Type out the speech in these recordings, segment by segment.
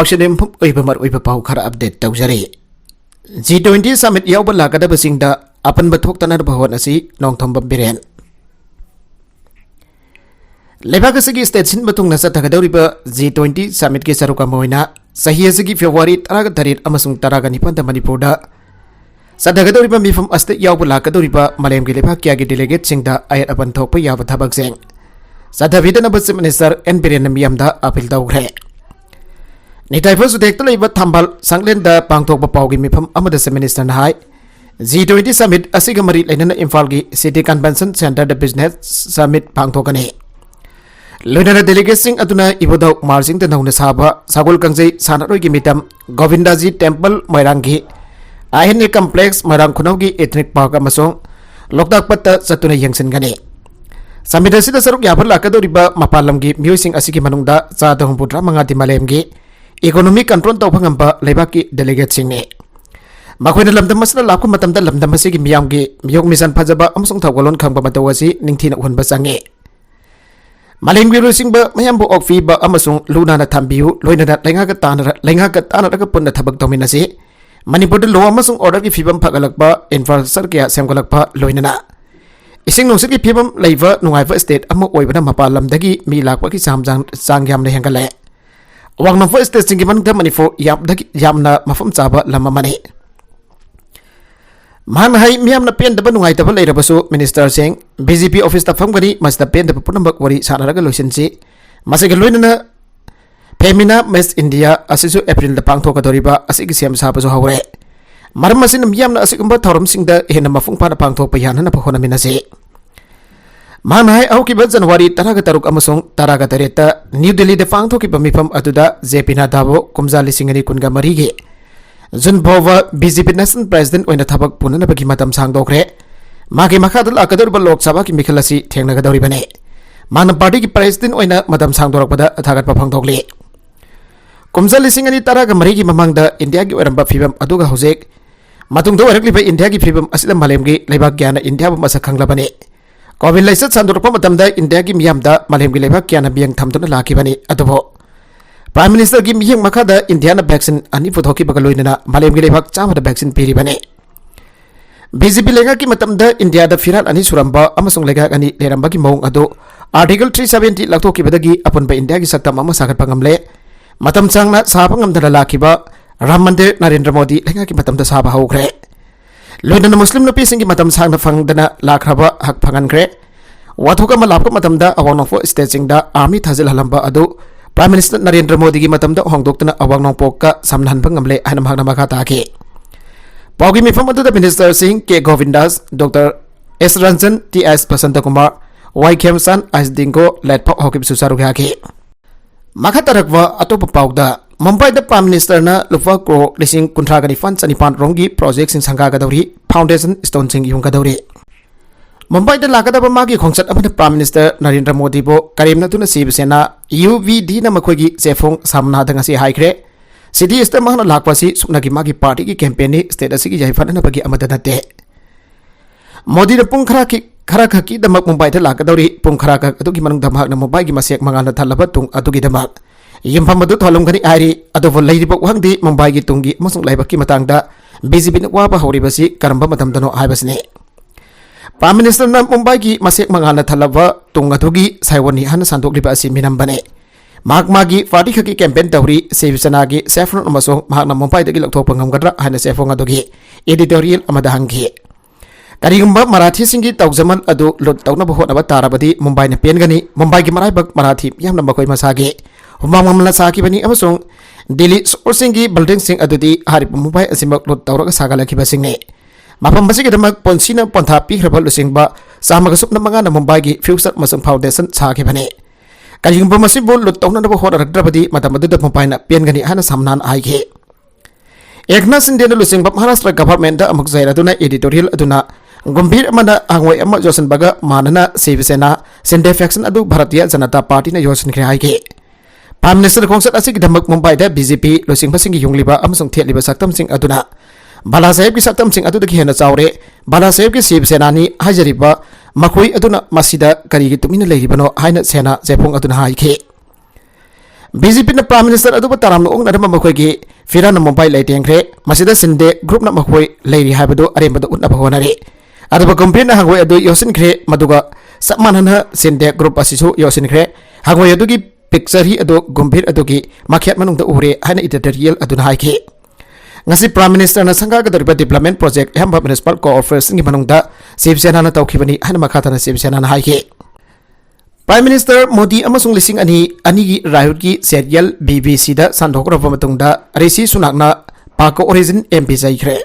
लेबाक्सिदेम ओइबमर ओइब पाउ खरा update तौजरे G20 summit यावब लागदबसिंगदा अपनब थोक्तना भवन असि नोंथोंब बिरेन लेबाक असगी स्टेट सिन बतुंगना सथगदौरिब G20 summit के सरुका मोइना सही असगी फेब्रुवारी 13 अमसुंग 19 मणिपुरदा सथगदौरिब मिफम अस्ते यावब लागदौरिब मलेम के लेबाक क्यागी डेलीगेट सिंगदा आयत अपन थोकप याब थबक सेंग सथबिदनब चीफ मिनिस्टर एन बिरेन मियामदा अपील तौग्रे निताइफल सुदेक्ता लेब थंबाल संगलेन दा पांगथोक पाउगी मिफम अमद चीफ मिनिस्टर हाई G20 summit asiga mari lainana Imphal gi City Convention Center da business summit पांगथोकने लोइना डेलीगेट सिंग अदुना इबोदाउ मार्जिंग द नौना साबा सागोल कंजै सानारोय gi मितम गोविंदाजी टेम्पल मैरांगी आहिने कॉम्प्लेक्स मैरांग खुनौगी एथनिक पार्क अमसोंग लोकताक पत्ता चतुना यंगसनगने समिट असिदा सरुक याफल लाकदोरिबा मपालमगी म्यूसिंग असिगी मनुंगदा चादा हुंपुत्रा मंगाति मालेमगी इकोनॉमिक कंट्रोल तौफंगंबा लेबाकी डेलीगेट सिंगने मखोइना लमदम असना लाखु मतमदा लमदम असिगी मियामगी मियोग मिशन फजबा अमसोंग थौगलोन खंगबा मतवसी निंगथिना हुनबा संगे मालेंगी रुसिंगबा मयामबो ऑफीबा अमसोंग लुनाना थांबियु लोइना लेंगाका तानरगा पुन्ना थबक तौमिनasi मणिपुर लो अमसोंग ऑर्डर की फिबम फगलकबा इंफ्रास्ट्रक्चर के सेमगलकबा लोइना इसिंग नोंसर की फिबम लेबा नुंगाइबा स्टेट अमो ओइबना मपाल लमदगी मी लाकपा की चांग यामना हेंगले वांगनफो स्टेट सिंगी मनदा मणिपुर यामना मफम चाबा लममने मान हाई मियामना पेंदबा नुंगाइतबा लेरबसु मिनिस्टर सिंह बीजेपी ऑफिस ता फमगनी मस्ता पेंदबा पुनमक वरी सानारगा लोइसिनसि मसेग लोइनना फेमिना मिस इंडिया असिसु अप्रैल दा पांगथोकदोरिबा असिगी सेम साबसु हवरे मरम असिन मियामना असिगुंबा थौरमसिंगदा हेना मफुंग फाना पांगथोकपा यानना पखोनमिनसि मान हाई औकिबा जनवरी 13 अमसोंग 13 न्यू दिल्ली दा पांगथोकिबा मिफम अदुदा जेपी नड्डाबो कुमजा लिसिंगनी कुनगा मरीगे जुनबोवा बीजेपी नेशनल प्रेसिडेंट ओइना थबक पुननबगी मतम सांगदोखरे मागे मखादा लाकदोरबा लोकसभा की मिखलसी थेंगनगदौरिबने मान पार्टी की प्रेसिडेंट ओइना मतम सांगदोरकबदा थागतपा फंगदोखले कुमजा लिसिंगनी 13 की ममंगदा इंडिया की ओरंबा फिबम अदुगा होजेक मतुंगदो ओरकलिबा इंडिया की फिबम असिदा मलेमगी लेबाक ग्याना इंडिया बु मसक खंगलबने कोविड लाइसत संदोरकपा मतमदा इंडिया की मियामदा मलेमगी लेबाक ग्याना बियंग थमदुना लाखिबने अदुबो प्राइम मिनिस्टर की मियंग मखादा इंडिया ना वैक्सीन अनि पुथोकी बगलोइना मलेमगी लेबाक चामदा वैक्सीन पीरिबने बीजेपी लेगा की मतमदा इंडिया दा फिराल अनि सुरंबा अमसुंग लेगा अनि लेरंबा की मौंग अदो आर्टिकल 370 लक्थोकी बदगी अपनबा इंडिया की सक्तम अमा सागत पंगमले मतम चांगना सापंगमदला लाखिबा राम मंदिर नरेंद्र मोदी लेगा की मतमदा साबा हौग्रे लोइना मुस्लिम नुपी सिंगी मतम सांगना फंगदना लाखरबा हक फंगनग्रे वाथोका मलापका मतमदा अवांगनोफो स्टेजिंगदा आर्मी थाजिल हलंबा अदो प्राइम मिनिस्टर नरेंद्र मोदी की मतमदा होंगदोक्तना अवांगनोपोक का समनहनबा ngamle हाना मागना मखा ताके पाउगी मिफम अदुदा minister Singh K Govindas doctor S Ranjan T S Basant Kumar Y Khemchand S Dingo लेटपा होकिब सुसारुगाके मखा तरकवा अतोप पाउदा मुंबई द प्राइम मिनिस्टर ना लुफा क्रो लिसिंग कुंथ्रागनी फंड चनिपान रोंगी प्रोजेक्ट सिंग संगागदौरी फाउंडेशन स्टोन सिंग युंगदौरी मुंबई द लागदबा मागी खोंगसत अमन प्राइम मिनिस्टर नरेंद्र मोदी बो करीमना तुना शिवसेना यूवीडी ना मखोगी सेफोंग सामना दंगसी हाइख्रे सिटी स्टे महना लाकवासी सुनगी मागी पार्टी की कैंपेन स्टेट असिगी याइफनना बगी अमद नते मोदी न पुंग खरा खकी दमक मुंबई द लागदौरी पुंग खरा का अदुगी मनंग दमक न मुंबई की मसेक मंगाना थलबा तुंग अदुगी दमक यमफम अदु थलमगनी आरी अदुबो लैरिबो वंगदी मुंबई की तुंगी मसुंग लाइबकी मतंगदा बीजेपी न वाबा हौरिबसी करंबा मतमदनो हाइबसने प्राइम मिनिस्टर ना मुंबई की मसेक मंगाना थलबा तुंग अदुगी साइवनी हन संदोकलिबा असि मिनंबने मागी पार्टी खकी कैंपेन तौरी शिवसेना की सेफ्रन अमसोंग महाना मुंबई दगी लक्थोपा ngamgadra हाना सेफोंग अदुगी एडिटोरियल अमदा हंगी करिगुंबा मराठी सिंगी तौजमन अदु लुट तौनबा होनबा ताराबदी मुंबई न पेनगनी मुंबई की मराइबक मराठी यामना मखोय मसागे हुमांग ममला साकिबनी अमसोंग दिल्ली सोर सिंगी बिल्डिंग सिंग अदुदी हारिप मुंबई असिमक लुट तौरगा सागलखिबा सिंगने मफम बसिगदमक पोंसीना पंथा पीखरबा लुसिंगबा सामग सुपना मंगाना मुंबई की फ्यूचर मसंग फाउंडेशन साकिबने करिगुंबा मसिबो लुट तौनबा होरगद्रबदी मतमदुदा मुंबई न पेनगनी हाना सामनान आइगे एकना सिंदेना लुसिंगबा महाराष्ट्र गवर्नमेंट दा अमक जैरादुना एडिटोरियल अदुना गंभीर अमना आंगोय अमा जोसनबगा मानना शिवसेना सिंधे फैक्शन अदु भारतीय जनता पार्टी न योसनख्रे हाइगे प्राइम मिनिस्टर खोंसत असिग धमक मुंबई दा बीजेपी लोसिंग बसिंग युंगलिबा अमसुंग थेलिबा सक्तम सिंह अदुना बाला साहेब की सक्तम सिंह अदुदगी हेना चावरे बाला साहेब की शिवसेनानी हाजरिबा मखोई अदुना मसिदा करिगी तुमिना लेरिबनो हाइना सेना जेफोंग अदुना हाइखे BJP na Prime Minister adu taram ong na makhoi gi Firan Mumbai lai tengre masida sinde group na makhoi leiri habado arembado utna bhonare adu campaign na hangoi adu yosin khre maduga sammanana sinde group asisu yosin khre hangoi adu gi picture hi adu gumbir adu gi makhyat manung da ure haina editorial adu na haike ngasi Prime Minister na sangha ga dariba development project hamba municipal cooperation gi manung da Shiv Sena na tawkhibani haina makhatha na Shiv Sena na haike Prime Minister Modi amasung lising ani gi Rahul gi serial BBC da sandok ro matung da Rishi Sunak na Pako Origin MP jai khre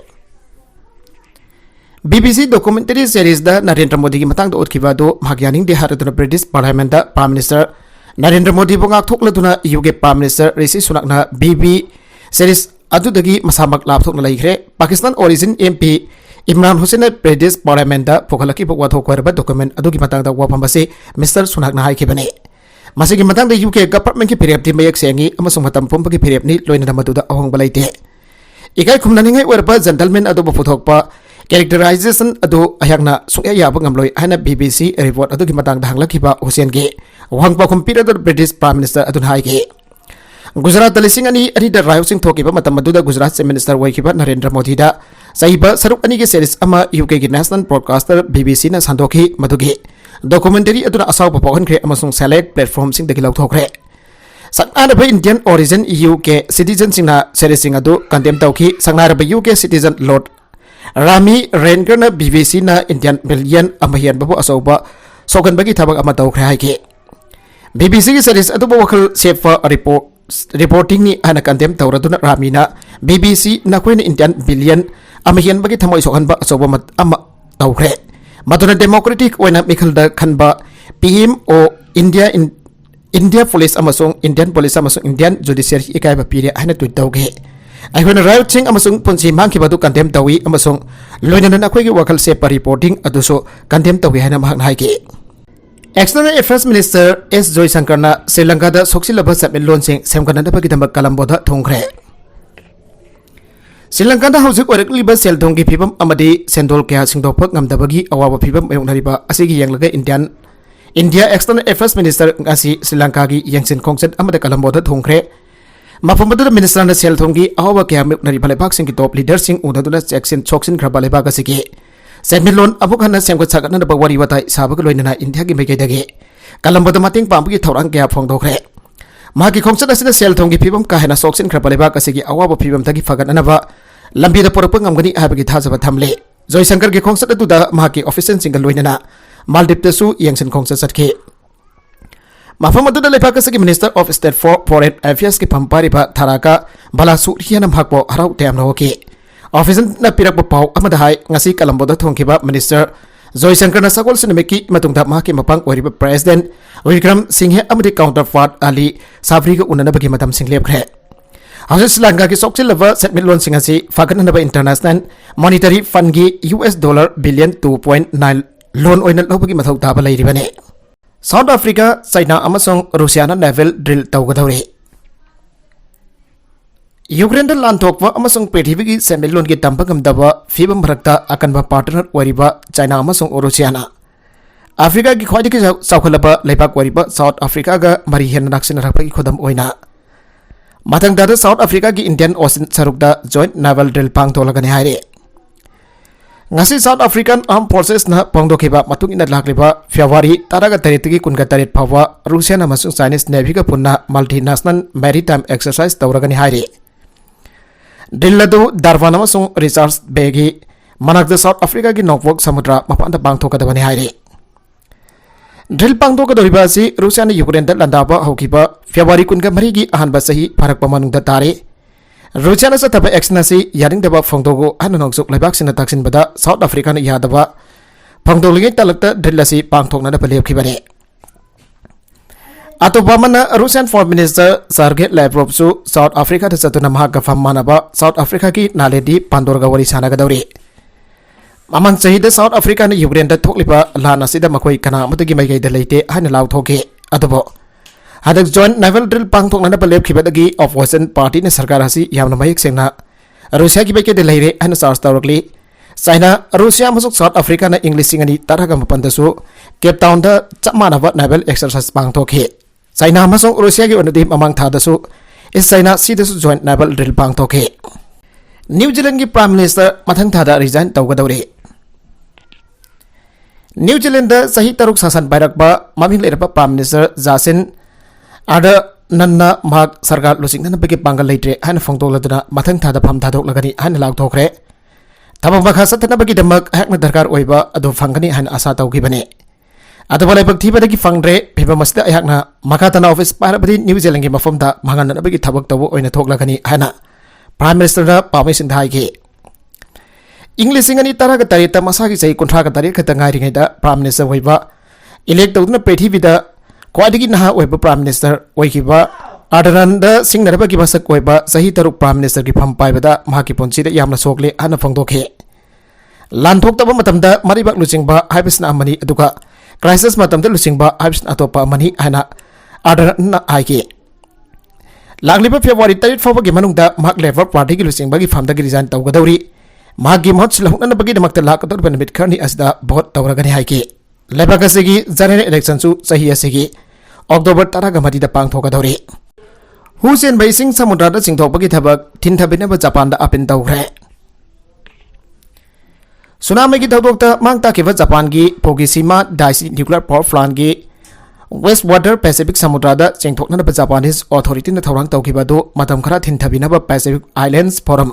BBC documentary series da Narendra Modi gi matang da utkhiba do magyaning de haraduna British Parliament da Prime Minister Narendra Modi bongak thokladuna UK Prime Minister Rishi Sunak na BB series adudagi masamak lap thokna lai khre Pakistan Origin MP Imran Hussain British Parliament da pokhalaki bokwa thokwa document adugi matang da wafam base Mr Sunak na haike bane masigi matang da UK government ki period ti mayak sengi amasung matam pom ki period ni loina da matuda ahong balaite ikai khumna ningai werba gentleman adu bofuthokpa characterization adu ayakna sungya yaba ngamloi haina BBC report adugi matang da hanglakiba Hussain ge wangpa kompira da British Prime Minister adun haike Gujarat da lising ani da Rahul Singh thokiba matam maduda Gujarat Chief Minister waikiba Narendra Modi da Sahiba saruk ani ge series ama UK gi National Broadcaster BBC na sandoki madugi documentary aduna asaw papon kre amasung select platform sing dagi lauthokre sakna ba Indian Origin UK citizen sing na series sing adu condemn tawki sakna ba UK citizen Lord Rami Renger na BBC na Indian million amahian babu asaw ba sokan bagi thabak ama tawkre haike BBC gi series adu ba wakal sefa reporting ni ana condemn tawraduna Rami na BBC na koin Indian billion amahian bagi thamoi sokan ba asoba mat ama tawkre matuna democratic oina mikhalda khanba PM o India police amasung Indian police amasung Indian judiciary ikai ba pire haina tweet tawge aihona Rahul Singh amasung punsi mangki badu condemn tawi amasung loina na khoi gi wakal se pa reporting aduso condemn tawi haina mahak haike External Affairs Minister S Joysankar na Sri Lanka da soksilaba sapmel lonsing semkana da bagi dambak kalamboda thongkhre Sri Lanka da hausik orakliba seldonggi phibam amadi sendol kya singdokpak ngamdabagi awawa phibam ayongnariba asigi yanglaga India External Affairs Minister ngasi Sri Lanka gi yangsin khongset amada kalamboda thongkhre mafamadu minister na seldonggi awawa kya ayongnariba lebak sing top leader sing udaduna section choksin khraba lebak asigi Semilon abukana semgot sakana da wari watai sabaga loinana India gi megedage kalamboda mating pambugi thorang kya phongdokre magi khongset asina seldonggi phibam kahena choksin khraba lebak asigi awawa phibam tagi fagananaba lambi da porapang ngamgani habagi thajaba thamle Joysankar gi khongset adu da magi official single loinana Maldives da su yangsin khongset satke mafam adu da lepak asigi Minister of State for Foreign Affairs ki pampari ba tharaka balasu hianam hakpo harau tem roke official na pirak pau amada hai ngasi kalamboda thongkiba Minister Joysankar na sakol sinameki matungda maki mapang oriba President Vikram Singhe amadi counterpart Ali Sabri ga unana bagi matam singlep khre Hausa Sri Lanka ki soksil lava setmil loan singasi fagan na ba International Monetary Fund gi US dollar billion 2.9 loan oina lobagi mathau ta ba lairibane South Africa China amasong Russia na naval drill tawgadawre Ukraine da lanthokwa amasong prithibigi setmil loan gi tampagam daba fibam bharakta akanba partner wariba China amasong Russia na Africa gi khwadi saukhalaba lepak wariba South Africa ga mari hen naksin rakpagi khodam oina Matang dada South Africa ki Indian Ocean sarukda joint naval drill pang tolagani haire ngasi South African Armed Forces na pangdokhiba matung ina lakliba February taraga taritigi kunga tarit phawa Russia na masung Chinese Navy ga punna multinational maritime exercise tawragani haire drill adu Darwin amasung Richards Bay gi manakda South Africa ki Norfolk samudra mapanda pangthokadabani haire Drill pangdo ka doriba si Russia na Ukraine da landaba hokiba February kunga marigi ahanba sahi parak pamanung da tare Russia na sa taba action na si yaring daba phongdogo anonongsuk laibak sina taksin bada South Africa na yadaba phongdoligi talakta drill si pangthok na da palep khibare Atoba na Russian Foreign Minister Sergei Lavrov su South Africa da satuna mahaka fammanaba South Africa ki naledi pandorga wari sana ga dawri Maman sahida South Africa na Ukraine da thoklipa lana sida makoi kana amatugi maigai da leite haina law thoke adobo hadak joint naval drill pang thokna na palep khibadagi opposition party na sarkar hasi yamna mayek sengna Russia ki baike de leire haina charge tawrakli China Russia masuk South Africa na English singani taraga mapandasu Cape Town da chamana naval exercise pang thoke China रूसिया की ममांग थादसु इस China सीदसु joint naval drill पांगथोखे New Zealand की prime minister मथंग थादा रिजाइन तौगदौरे न्यूजीलैंड सही तरुक शासन पाइरकबा ममिंग लेरबा प्राइम मिनिस्टर जासिन आदा नन्ना माग सरकार लुसिंगनबगी पांगल लेट्रे हान फोंदोलदना मथंग थादा फम थादोकलगनी हान लाउथोखरे थबक मखा सतनबगी दमक हाकना दरकार ओइबा अदो फंगनी हान आशा तौगिबने अदुबा लाइबक थीबदगी फंगद्रे फिबमसदा हाकना मखातना ऑफिस पारबदी न्यूजीलैंड की मफमदा मांगनबगी थबक तबो ओइना थोकलगनी हाना प्राइम मिनिस्टर पामेसिन धाइगे इंग्लिश तरह तरीत मसा की चई कुंठा तरीत खतंगारीद प्राइम मिनिस्टर होइबा इलेक्ट तौदुना पृथ्वीदा ख्वाइदगी नहा होइबा प्राइम मिनिस्टर ओइखिबा आदरनद सिंगनरबगी मसक होइबा सही तरुक प्राइम मिनिस्टर की फम पाइबदा महाकी पुंसीदा यामना सोकले हाना फोंदोखे लानथोक्तबा मतमदा मरिबक लुचिंगबा हाइबसना अमनी अदुगा क्राइसिस मतमदा लुचिंगबा हाइबसना अतोपा अमनी हाना आदरन आइगे लागलिबा फेब्रुवारी 3 फाउबगी मनुंगदा माक लेबर पार्टी की लुचिंगबगी फमदगी रिजाइन तौगदौरी मागी महत सिलहुनबगी दमकता लाकदौरबा नमित खरनी असदा भोट तौरगनी हाइगे लेबाक असिगी जनरल इलेक्शन सु सही असिगी अक्टोबर 10 दा पांगथोकदौरी हुसेन बैसिंग समुद्रदा चिंथोकबगी थबक थिनथबिनबा जापान दा अपील तौखरे सुनामी की थौदोकता मांग ताकिबा जापान की Fukushima Daiichi nuclear power plant की वेस्ट वाटर पैसिफिक समुद्रदा चिंथोकनबा जापानीज अथॉरिटी ने थौरांग तौखिबदो मतम खरा थिनथबिनबा पैसिफिक आइलैंड्स फोरम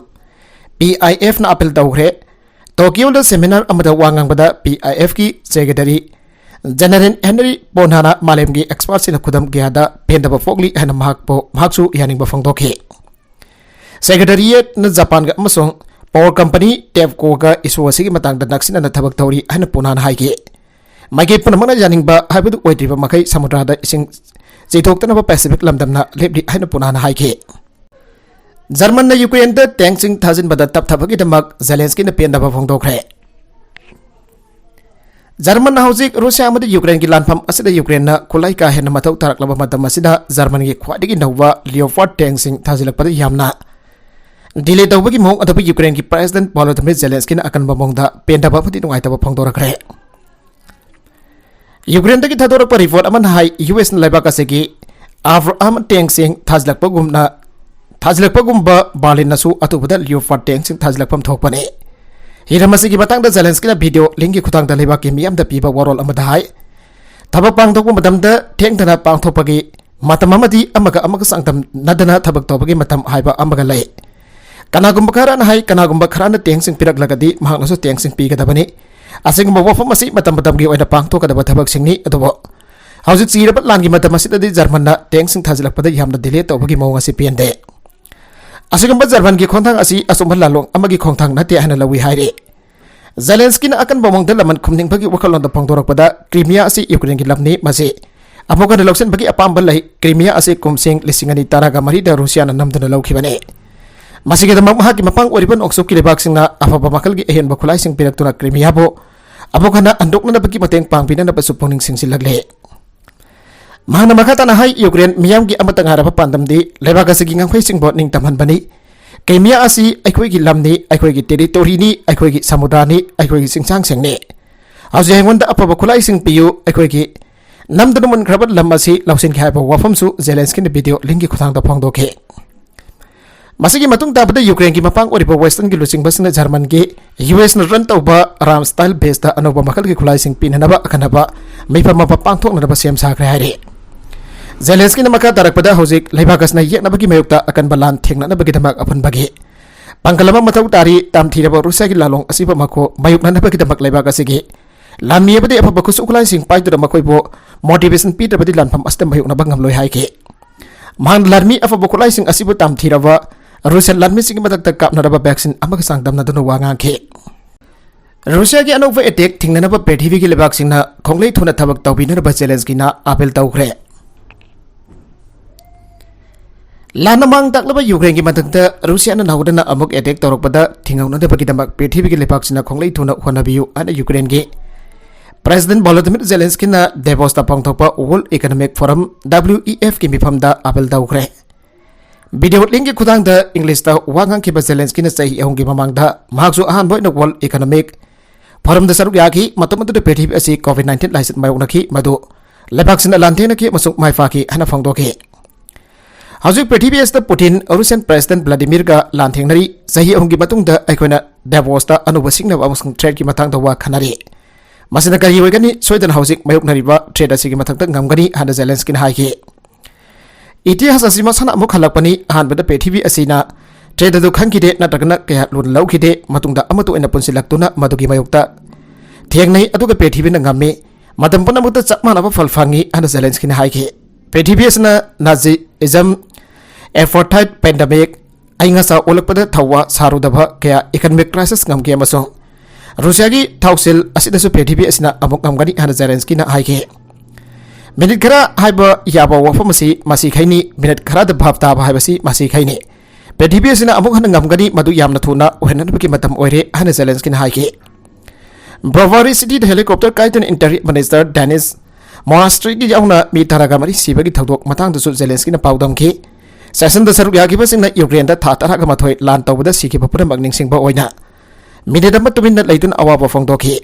PIF ना अपील तौखरे टोक्यो सेमिनार वांगबदा PIF की सेक्रेटरी जनरल हेनरी बोनाना मालेम की एक्सपर्ट से खुदम गयादा पेंदब फोकली है यानिंग फोंदोखे secretariat Japan power company TEPCO issue की नक्सिन थबक तौरी है पुनाना हाइगे माइके पुनमक यानिंग मखै समुद्रद इसिंग चैथोक्तनब पैसिफिक लमदमना लेपली है पुनाना हाइगे जर्मन ने यूक्रेन टैंक थाजिनबद तपथबगीदमक जेलेंस्की पेंदब फोंदोखरे जर्मन हौजिक रूसिया यूक्रेन की लानफम यूक्रेन खुलाई का हेन मथौ तारकलब जर्मन की ख्वाइदगी नौबा लियोपार्ड टैंक थाजिलपद यामना डिले तौबगी मौंग अदब यूक्रेन की प्रेसिडेंट वोलोदिमिर जेलेंस्की अकनब मौंगदा पेंदब नुंगाइतब फोंदोरखरे यूक्रेन की थादोरप रिपोर्ट हाई US लेबाक असिगी आब्राहम टैंक थाजिलपगुम्ब बार्लिनसु अतुबदा लियोपार्ड टैंक थाजिलपम थोकपने हिरमसिगी मतंगदा जेलेंस्की वीडियो लिंक खुतांग लेबाकी मियाम पीब वरोल हाई थबक पांगथोक मतमदा थेंगदना पांगथोपगी मतम सांगतम नदना थबक तौबगी मतम हाइबा अमगा लय कनागुम्ब खराना हाई कनागुम्ब खराना टैंक पिरकलगदी महंगनसु टैंक पीगदबनी असिगुम्ब वफम असि मतम मतमगी ओइना पांगथोकदब थबकसिंगनी अदुबो हौजिक चीरब लानगी मतम असिददी जर्मन टैंक थाजिलपद यामना डिले तौबगी मौंग असि पेंदे असिगुम्ब जर्मन की खोंथांग असि असुम्ब लालोंग अमगी खोंथांग नते हना लवी हाइरे जेलेंस्की अकनब मौंगद लमन खुमनिंगबगी वखलोंद फोंदोरकपदा क्रीमिया असि यूक्रेन की लमनी मसे अफोकन लौसनबगी अपाम्ब लई क्रीमिया असि कुमसिंग 2013 रूसिया नमदना लौखिबने मसिगदमक महाकी मपांग ओरिबन ऑक्सोक की लेबाकसिंगना अफब मखलगी अहेनब खुलाइसिंग पिरक्तुना क्रीमियाबो अफोकन अंदोकनबगी मतेंग पांगपिननबसु पुनिंग सिंगसिलगले महना मखातना हाई यूक्रेन मियाम की अमतंगारब पांदमदी लेबाक असिगी ngangphaisingbो निंगतमहनबनी क्रीमिया असि अखोइगी लमनी अखोइगी टेरिटोरीनी अखोइगी समुद्रानी अखोइगी सिंगसांगसिंगने हौजे हेंगोंदा अफब खुलाइसिंग पियु अखोइगी नमदन मुनख्रब लम असि लौसिनखि हाइबा वफमसु जेलेंस्की वीडियो लिंक खुतांगदा फोंदोखे मसिगी मतुंग ताबदा यूक्रेन की मपांग ओरिबा वेस्टर्न की लुचिंगबसिंग जर्मन की US न रन तौबा राम स्टाइल बेस्ड अनोबा मखल की खुलाइसिंग पिननबा अखनबा मैफम पांगथोकनबा सेम साखरे हाइरे जेलेंस्की मखा तारकपदा हौजिक लेबाकसना येकनबगी मयुक्ता अकनबा लान थेंगनबगीदमक अफनबगी पांगलमा मथौ तारी तामथीरबा रूसिया की लालोंग असिबा मखो मयुक्ननबगीदमक लेबाकसिगी लानमियबदी अफब खुसु खुलाइसिंग पाइदुदा मखोइबो मोटिवेशन पीदबदी लानफम अस्ते मयुक्नबा ngamloi हाइके मान लानमी अफब खुलाइसिंग असिबु तामथीरबा रूसिया लानमीसिंग मदक्ता कापनरबा वैक्सीन अमग सांगदमनदुना वांगांखे रूसिया की अनोबा अटैक थिंगनबा पृथ्वी की लेबाकसिंगना खोंगलै थुना थबक तौबिनरबा जेलेंस्कीना अपील तौखरे लाना मांग तकलब यूक्रेन की मदद रूसिया नौदना अमुक अटैक तौरपद थिंगौनदबगीदमक पृथ्वी की लेबाकसिना खोंगलै थुना होनबियु अन यूक्रेन की प्रेसिडेंट वोलोदिमिर जेलेंस्की डेवोस्ता पांगथोकपा वर्ल्ड इकोनॉमिक फोरम WEF की मिफमदा अपील तौखरे वीडियो लिंक की खुदांग इंग्लिश वांगांखिबा जेलेंस्की चाही अहुंगी ममांगदा महाकसु अहानबोइना वर्ल्ड इकोनॉमिक फोरम सरुक याखी मतमदुदा पृथ्वी असि COVID-19 लाइसेंस मायोनखी मदु लेबाक्सिन लांथेंग की माइफा की हना फोंदोके हौजिक पृथ्वी असिदा पुतिन रुसियन प्रेसिडेंट व्लादिमीर का लांथेंगनरी सही अहुंगी मतुंगदा अखोना डेवोसता अनुभव सिंगनब अमसुंग ट्रेड की मतांगदा वा खनारी मसिना करी होइगनी सोइदन हौजिक मायोकनरिबा ट्रेड असिगी मथक्ता ngамगनी हाना जेलेंस्किन हाइके इतिहास असि मसना अमुक हलकपनी अहानबदा पृथ्वी असिना ट्रेड दु खंगिदे नतगना कया लुन लौखिदे मतुंगदा अमतु एना पुनसिलक्तुना मदुगी मायोकता थेंगनै अदुगा पृथ्वीना ngамमे मतम पुनमुक्ता चपमानबा फल फंगी हाना जेलेंस्किन हाइके पृथ्वी असना नाजीइज्म एफोर्टाइट पेंडेमिक आइंगासा ओलकपदा थवा सारुदबा कया इकोनॉमिक क्राइसिस ngамगे अमसों रूसिया की थाउसिल असिदसु पृथ्वी असिना अमुक ngамगनी हाना जेलेंस्किना हाइके मिनिट खरा हाइबा याबा वफम असि मासी खैनी मिनिट खरा द भाव ताबा हाइबसि मासी खैनी पृथ्वी असिना अमुक हाना ngамगनी मदु यामना थुना ओहेननबकी मतम ओइरे हाना जेलेंस्किना हाइके ब्रोवारी सिटी हेलीकॉप्टर काइटन इंटरी मिनिस्टर डेनिस मोनास्ट्री की याउना मी तरागा मरी सिबगी थौदोक मतंगदसु जेलेंस्किना पाउदमखि सेशन द सरुक यागिबसिंगना यूक्रेन दा था तरागा मथोय लान तौबदा सिखिबा पुरमक निंगसिंगबा ओइना मिनिट अमा तुमिन लैतुन अवाबा फोंदोखि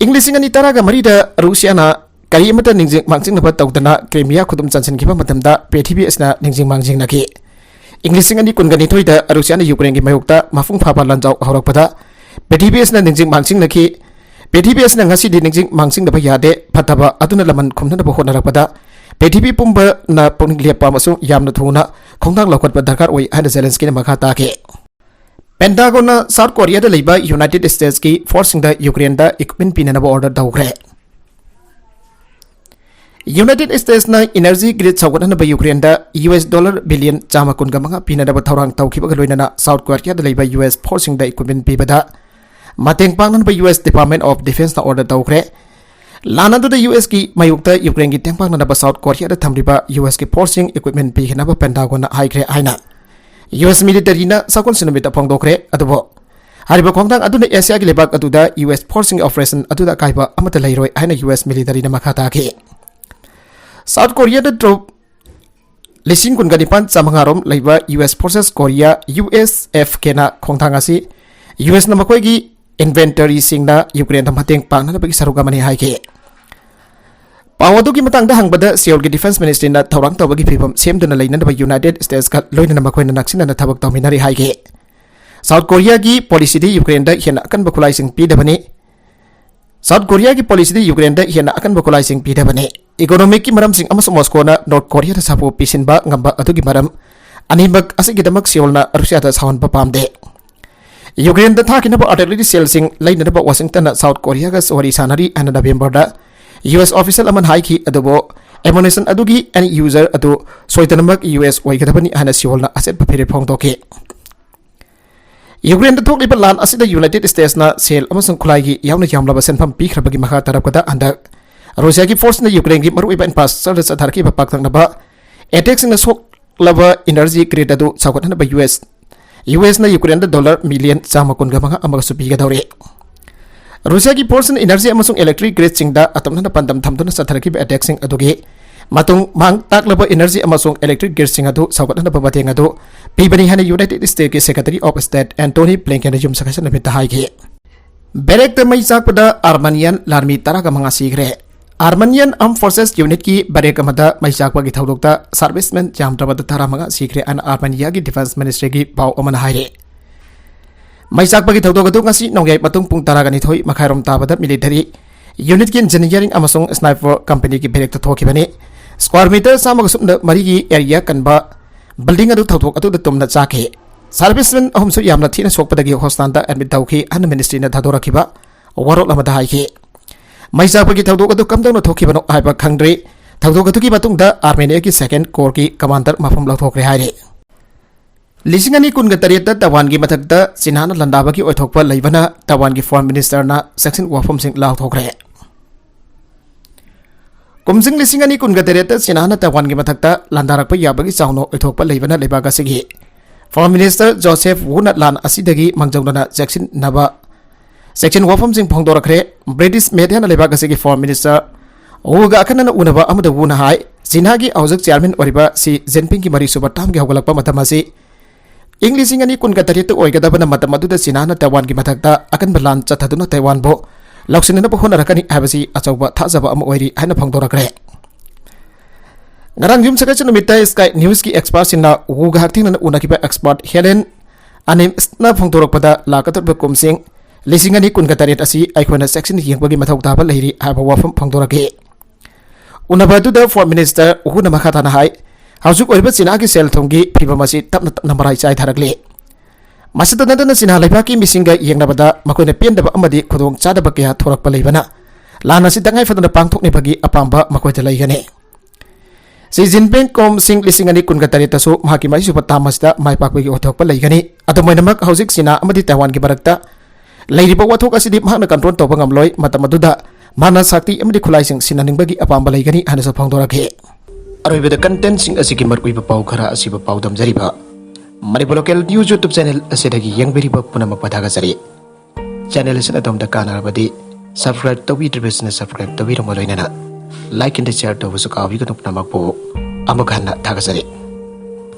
इंग्लिशिंग अनि तरागा मरी दा रूसियाना करी अमता निंजिंग मांगजिंगबा तौदना क्रीमिया खुदुम चनसिनखिबा मतमदा पृथ्वी असना निंजिंग मांगजिंगनाखि इंग्लिशिंग अनि कुनगनि थोइदा रूसियाना यूक्रेन की मायोक्ता मफुंग फाबा लंजाव हरकपदा पृथ्वी असना निंजिंग मांगजिंगनाखि पृथ्वी असना ngasi di निंजिंग मांगजिंगदबा यादे फतबा अदुना लमन खुमनबा होनरकपदा पृथ्वी पुंबा ना पुंग लेपा मसु यामना थुना खोंथांग लौखटबा दरकार ओइ हाना जेलेंस्किना मखा ताके पेंटागोन साउथ कोरिया दा लेबा यूनाइटेड स्टेट्स की फोर्सिंग दा यूक्रेन दा इक्विपमेंट पिननबा ऑर्डर दौग्रे यूनाइटेड स्टेट्स ना एनर्जी ग्रिड सौगटनबा यूक्रेन दा $1 बिलियन चामा कुनगा मंगा पिननबा थौरांग तौखिबा लोइनना साउथ कोरिया दा लेबा यूएस फोर्सिंग दा इक्विपमेंट पिबदा मतेंग पांगनबा यूएस डिपार्टमेंट ऑफ डिफेंस ना ऑर्डर दौग्रे लानादुदा यूएस की मायुक्ता यूक्रेन की तेंगपांगनबा साउथ कोरिया दा थमरिबा यूएस की फोर्सिंग इक्विपमेंट पिखनबा पेंटागोन हाइग्रे हाइना यूएस मिलिटरी ना साकोन सिनमिता फोंदोखरे अदुबो हारिबा खोंथांग अदुना एशिया की लेबाक अदुदा यूएस फोर्सिंग ऑपरेशन अदुदा काइबा अमता लैरोय हाइना यूएस मिलिटरी ना मखा ताके साउथ कोरिया दा ट्रोप लिसिंग कुनगनिपान चामंगारोम लैबा यूएस फोर्सेस कोरिया यूएसएफ केना खोंथांग आसी यूएस ना मखोयगी इन्वेंटरी सिंगना यूक्रेन दा मतेंग पांगनबगी सरुगमनि हाइके पावदु की मतंगदा हंगबदा सियोल की डिफेंस मिनिस्ट्री ना थौरांग तौबगी फिबम सेमदुना लैननबा यूनाइटेड स्टेट्स का लोइनना मखोयना नक्सिना थबक तौमिनारि हाइके साउथ कोरिया की पॉलिसी दी यूक्रेन दा हेना अकन बखुलाइसिंग पीदबने साउथ कोरिया की पॉलिसी दी यूक्रेन दा हेना अकन बखुलाइसिंग पीदबने इकोनॉमिक की मरम सिंग अमसो मॉस्को ना नॉर्थ कोरिया दा सापो पिसिनबा ngamba अदुगी मरम अनिमक असिगिदमक सियोल ना रूसिया दा साउन पामदे यूक्रेन दा थाकिनबा आर्टिलरी सेल सिंग लैननबा वाशिंगटन ना साउथ कोरिया गा सोरी सानरी अन नवेंबर दा यूएस ऑफिशियल अमन हाइकी अदुबो एमोनेशन अदुगी एनी यूजर अदु सोइतनमक यूएस ओइगदबनी हाना सियोलना असेट बफेरे फोंदोके यूक्रेन दा थोकलिबा लान असिदा यूनाइटेड स्टेट्स ना सेल अमसंग खुलाइगी यावना यामलबा सेनफम पीखरबगी मखा तरपदा अंदक रूसिया की फोर्स ने यूक्रेन की मरुइबा इंफ्रास्ट्रक्चर दा सथारकी पाक्तंगनबा अटैक्स ना सोकलबा एनर्जी ग्रिड अदु साउगतनबा यूएस ना यूक्रेन दा $1 मिलियन चामा कुनगा मंगा अमगसु पीगदौरे रूसिया की फोर्स एनर्जी अमसुंग इलेक्ट्रिक ग्रिड सिंगदा अतमना पंदम थमदुना सथरकी अटैक सिंग अदुगे मतुंग मांग ताकलब एनर्जी अमसुंग इलेक्ट्रिक ग्रिड सिंग अदु साउगतनबा मतेंग अदु पीबनी हाना यूनाइटेड स्टेट्स के secretary of state Antony Blinken जुम सकसन नबे हाइगे बेरेक द मई चाकपदा आर्मेनियन लार्मी तरागा मंगा सीग्रे आर्मेनियन आर्म फोर्सेस यूनिट की बेरेक अमदा मई चाकपगी थौदोकता सर्विसमैन जामद्रबदा तरा मंगा सीग्रे अन आर्मेनिया की डिफेंस मिनिस्ट्री की पाव अमन हाइरे मई चाकपगी थौदोक अदु ngasi नोंगै मतुंग पुंग तरागा निथोय मखाइरोम ताबदा मिलिटरी यूनिट की इंजीनियरिंग अमसुंग स्नाइपर कंपनी की बेरेक थोखिबने स्क्वायर मीटर सामग सुमद मरी की एरिया कनबा बिल्डिंग अदु थौदोक अदु तुमना चाके सर्विसमैन अहमसु यामना थीना सोकपदगी हॉस्पिटल दा एडमिट तौखि अन मिनिस्ट्री ना थादोरखिबा वरोक लमदा हाइके मई चाकपगी थौदोक अदु कमदौना थोखिबनो हाइबा खंग्रे थौदोक अदुगी मतुंगदा आर्मेनिया की सेकेंड कोर की कमांडर मफम लौथोखरे हाइरे लिसिंग अनि कुनगा तरेत तवान की मथकता चिन्हाना लंदाबगी ओइथोकपा लैबना तवान की फॉरेन मिनिस्टर ना सेक्शन वाफम सिंग लाउथोखरे कुमजिंग लिसिंग अनि कुनगा तरेत चिन्हाना तवान की मथकता लंदारकपा याबगी चाउनो ओइथोकपा लैबना लेबागासिगी फॉरेन मिनिस्टर जोसेफ वुना लान असिदगी मंगजौना सेक्शन नबा सेक्शन वाफम सिंग फोंदोरखरे ब्रिटिश मीडिया ना लेबागासिगी फॉरेन मिनिस्टर ओगा अखनना उनबा अमदा वुना हाई चिन्हागी औजक चेयरमैन ओरिबा सी जिनपिंग की मरी सुबा टाम की हौगलकपा मतमासी इंग्लिशिंग अनि कुनगा तरेत ओइगदबना मतम अदुदा चिन्हाना तवान की मथकता अकन बलान चथदुना तैवान बो लौसिननब होनरकनी हाबसी अचौबा थाजबा अम ओइरी हाइना फंगदोरकरे ngarang yum sakach numita sky news ki expert sinna uga hakting na unakiba expert Helen anim na phongtorokpada lakator komsing lisingani kunkataret asi aikona section yengbagi mathau taba leiri haba wafam phongtorake unabadu da foreign minister uhuna makhata na hai hausuk oiba sina ki sel thonggi phibamasi tapna tapna marai chai tharakle masita nadana sina laiba ki misinga yengnabada makoina pendaba amadi khodong chadaba kya thorakpa leibana lana si dangai fadana pangthokne bagi apamba makoita leigane Xi Jinping kom sing lisingani kunkatari tasu mahaki mai super tamasda mai pakwi othok pa leigani adomoinamak hausik sina amadi Taiwan ki barakta leiriba wathok asidi mahna control to bangam loi matamaduda mana sakti amadi khulai sing sinaning bagi apamba leigani hana sa phangdorake aroibeda content sing asiki markui ba pau khara asiba pau dam jariba Manipur local news YouTube channel asidagi yangberi ba punamak pathaga jari channel sina dom da kana badi subscribe to be business subscribe to be romoloinana like and share to wasu kawi ko namak po amagana thagazari